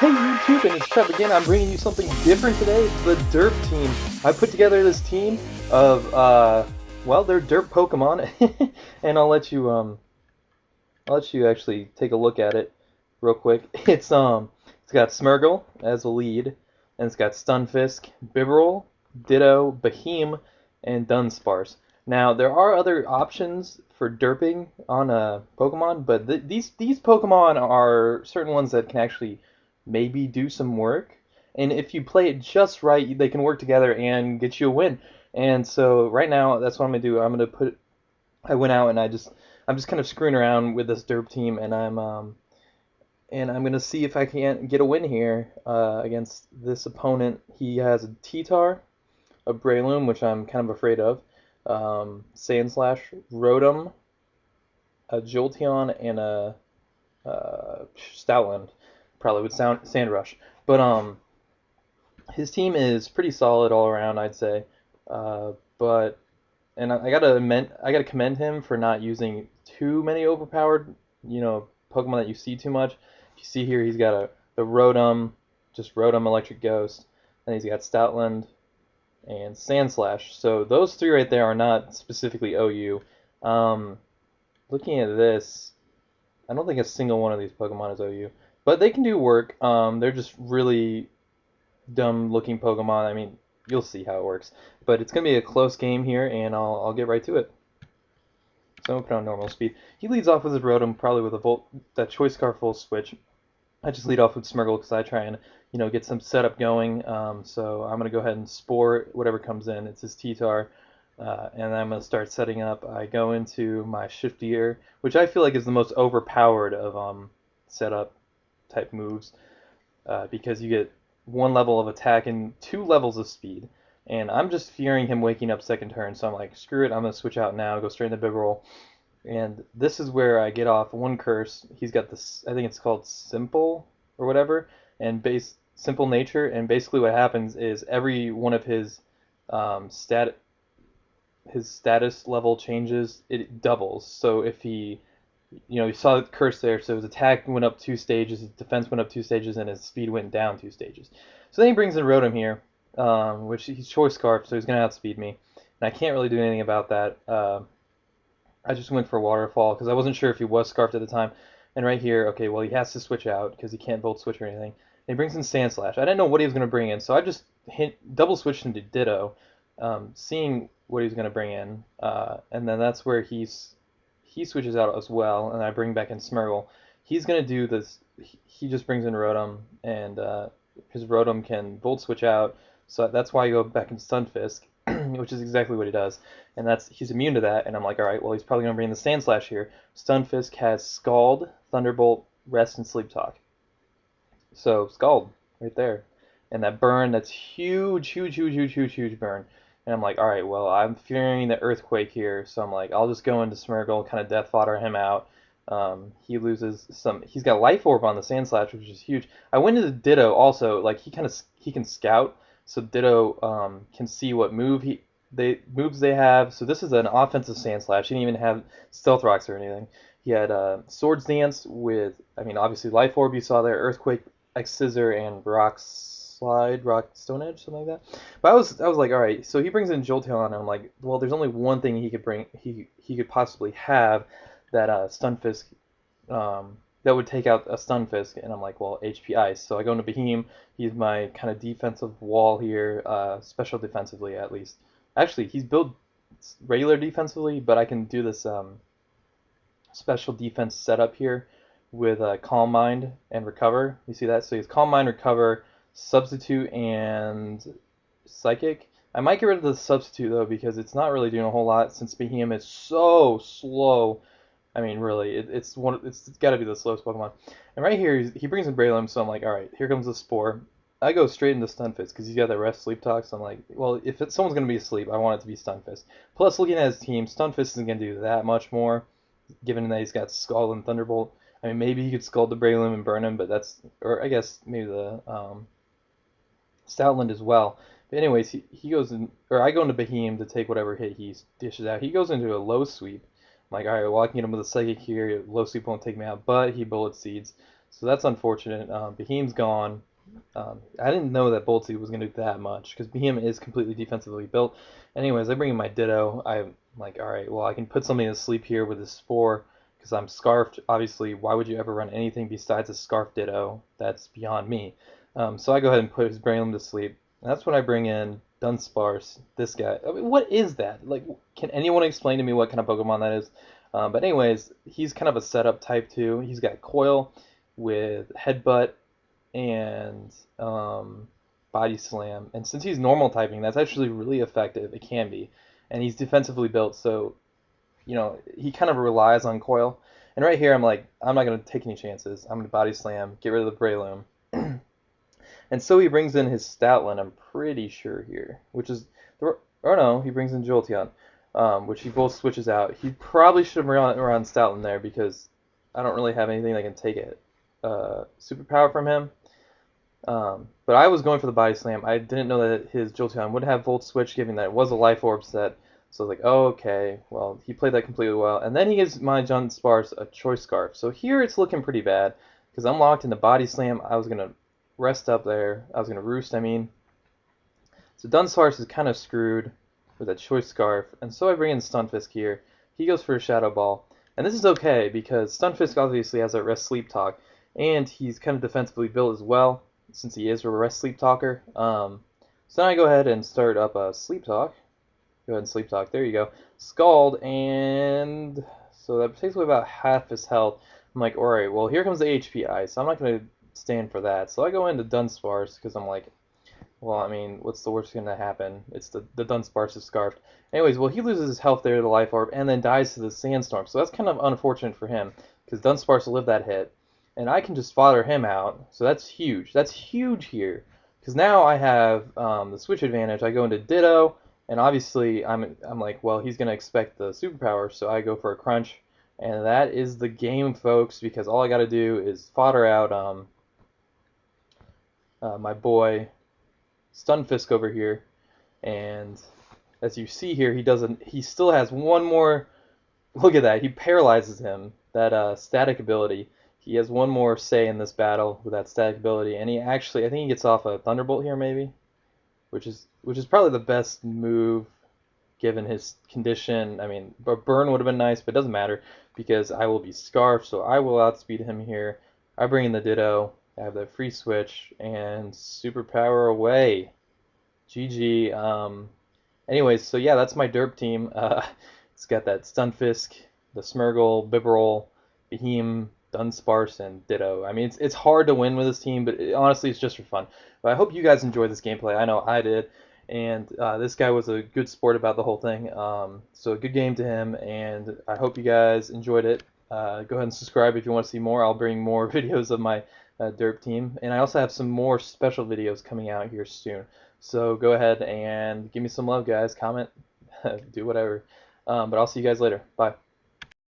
Hey YouTube, and it's Trev again. I'm bringing you something different today. It's the DERP team. I put together this team of, well, they're DERP Pokemon, and I'll let you actually take a look at it real quick. It's got Smeargle as a lead, and it's got Stunfisk, Bibarel, Ditto, Beheem, and Dunsparce. Now there are other options for derping on a Pokemon, but these Pokemon are certain ones that can actually maybe do some work. And if you play it just right, they can work together and get you a win. And so right now, that's what I'm gonna do. I went out and I'm just kind of screwing around with this derp team, and I'm gonna see if I can get a win here against this opponent. He has a T-Tar, a Breloom, which I'm kind of afraid of, Sandslash, Rotom, a Jolteon, and a Stoutland, probably with Sandrush. But his team is pretty solid all around, I'd say. But and I gotta commend him for not using too many overpowered, Pokemon that you see too much. If you see here, he's got the Rotom, just Rotom Electric Ghost, and he's got Stoutland and Sandslash. So those three right there are not specifically OU. Looking at this, I don't think a single one of these Pokemon is OU, but they can do work. They're just really dumb looking Pokemon. I mean, you'll see how it works. But it's gonna be a close game here, and I'll get right to it. So I'm gonna put on normal speed. He leads off with his Rotom, probably with that Choice Scarf full switch. I just lead off with Smeargle because I try and get some setup going. So I'm gonna go ahead and Spore whatever comes in. It's his T-Tar. And I'm going to start setting up. I go into my Shiftier, which I feel like is the most overpowered of setup type moves, because you get one level of attack and two levels of speed. And I'm just fearing him waking up second turn, so I'm like, screw it, I'm going to switch out now, go straight into Bibarel. And this is where I get off one curse. He's got this, I think it's called Simple or whatever, and Simple Nature. And basically what happens is every one of his status level changes, it doubles. So if you saw the curse there, so his attack went up 2 stages, his defense went up 2 stages, and his speed went down 2 stages. So then he brings in Rotom here, which he's Choice Scarf, so he's going to outspeed me. And I can't really do anything about that. I just went for Waterfall, because I wasn't sure if he was Scarfed at the time. And right here, okay, well, he has to switch out, because he can't Volt Switch or anything. And he brings in Sandslash. I didn't know what he was going to bring in, so I just double switched into Ditto, seeing what he's going to bring in, and then that's where he switches out as well, and I bring back in Smeargle. He's going to do this. He just brings in Rotom, and his Rotom can Volt Switch out, so that's why I go back in Stunfisk, which is exactly what he does, and he's immune to that. And I'm like, all right, well, he's probably going to bring the Sandslash here. Stunfisk has Scald, Thunderbolt, Rest, and Sleep Talk. So Scald right there, and that burn, that's huge, huge, huge, huge, huge, huge burn. And I'm like, all right, well, I'm fearing the Earthquake here, so I'm like, I'll just go into Smeargle, kind of death fodder him out. He loses some. He's got Life Orb on the Sandslash, which is huge. I went into Ditto also, like he can scout, so Ditto can see what moves they have. So this is an offensive Sandslash. He didn't even have Stealth Rocks or anything. He had Swords Dance with, I mean, obviously Life Orb you saw there, Earthquake, X Scissor, and Rock Stone Edge, something like that. But I was like, all right. So he brings in Jolteon, and I'm like, well, there's only one thing he could bring. He could possibly have that Stunfisk, that would take out a Stunfisk, and I'm like, well, HP Ice. So I go into Beheem. He's my kind of defensive wall here, special defensively at least. Actually, he's built regular defensively, but I can do this special defense setup here with Calm Mind and Recover. You see that? So he's Calm Mind, Recover, Substitute, and Psychic. I might get rid of the Substitute though, because it's not really doing a whole lot since Behemoth is so slow. I mean, really, it's got to be the slowest Pokemon. And right here, he brings in Breloom, so I'm like, all right, here comes the Spore. I go straight into Stunfisk because he's got that Rest Sleep Talk. So I'm like, well, if someone's gonna be asleep, I want it to be Stunfisk. Plus, looking at his team, Stunfisk isn't gonna do that much more, given that he's got Scald and Thunderbolt. I mean, maybe he could Scald the Breloom and burn him, but or I guess maybe the Stoutland as well. But anyways, he goes in, or I go into Beheem to take whatever hit he dishes out. He goes into a low sweep. I'm like, all right, well, I can get him with a Psychic here. Low sweep won't take me out, but he Bullet Seeds. So that's unfortunate. Behemoth's gone. I didn't know that Boltsy was going to do that much because Behemoth is completely defensively built. Anyways, I bring in my Ditto. I'm like, all right, well, I can put something to sleep here with this Spore because I'm Scarfed. Obviously, why would you ever run anything besides a Scarf Ditto? That's beyond me. So I go ahead and put his Braylon to sleep. And that's when I bring in Dunsparce, this guy. I mean, what is that? Like, can anyone explain to me what kind of Pokemon that is? But anyways, he's kind of a setup type too. He's got Coil with Headbutt and Body Slam. And since he's normal typing, that's actually really effective. It can be. And he's defensively built, so he kind of relies on Coil. And right here, I'm like, I'm not going to take any chances. I'm going to Body Slam, get rid of the Breloom. And so he brings in his Stoutland, I'm pretty sure here, which is, or no, he brings in Jolteon, which he both switches out. He probably should have run Stoutland there because I don't really have anything that can take it superpower from him. But I was going for the Body Slam. I didn't know that his Jolteon would have Volt Switch, given that it was a Life Orb set. So I was like, oh, okay, well, he played that completely well. And then he gives my Dunsparce a Choice Scarf. So here it's looking pretty bad because I'm locked into Body Slam. I was going to rest up there. I was going to roost, I mean. So Dunsparce is kind of screwed with that Choice Scarf. And so I bring in Stunfisk here. He goes for a Shadow Ball. And this is okay because Stunfisk obviously has that Rest Sleep Talk. And he's kind of defensively built as well, since he is a Rest Sleep Talker. So now I go ahead and start up a Sleep Talk. Go ahead and Sleep Talk. There you go. Scald, and so that takes away about half his health. I'm like, alright, well, here comes the HP Ice. I'm not going to stand for that. So I go into Dunsparce because I'm like, well, I mean, what's the worst going to happen? It's the Dunsparce is Scarfed. Anyways, well, he loses his health there to the Life Orb and then dies to the Sandstorm. So that's kind of unfortunate for him because Dunsparce will live that hit. And I can just fodder him out. So that's huge. That's huge here. Because now I have the switch advantage. I go into Ditto. And obviously, I'm like, well, he's going to expect the superpower, so I go for a Crunch. And that is the game, folks, because all I got to do is fodder out my boy Stunfisk over here. And as you see here, he still has one more. Look at that. He paralyzes him, that static ability. He has one more say in this battle with that static ability. And I think he gets off a Thunderbolt here, maybe. Which is probably the best move given his condition. I mean, a burn would have been nice, but it doesn't matter because I will be Scarfed, so I will outspeed him here. I bring in the Ditto, I have the free switch, and superpower away. GG. Anyways, so yeah, that's my DERP team. It's got that Stunfisk, the Smeargle, Bibarel, Behemoth, Dunsparce, and Ditto. I mean, it's hard to win with this team, but honestly, it's just for fun. But I hope you guys enjoyed this gameplay. I know I did. And this guy was a good sport about the whole thing. So a good game to him, and I hope you guys enjoyed it. Go ahead and subscribe if you want to see more. I'll bring more videos of my DERP team. And I also have some more special videos coming out here soon. So go ahead and give me some love, guys. Comment, do whatever. But I'll see you guys later. Bye.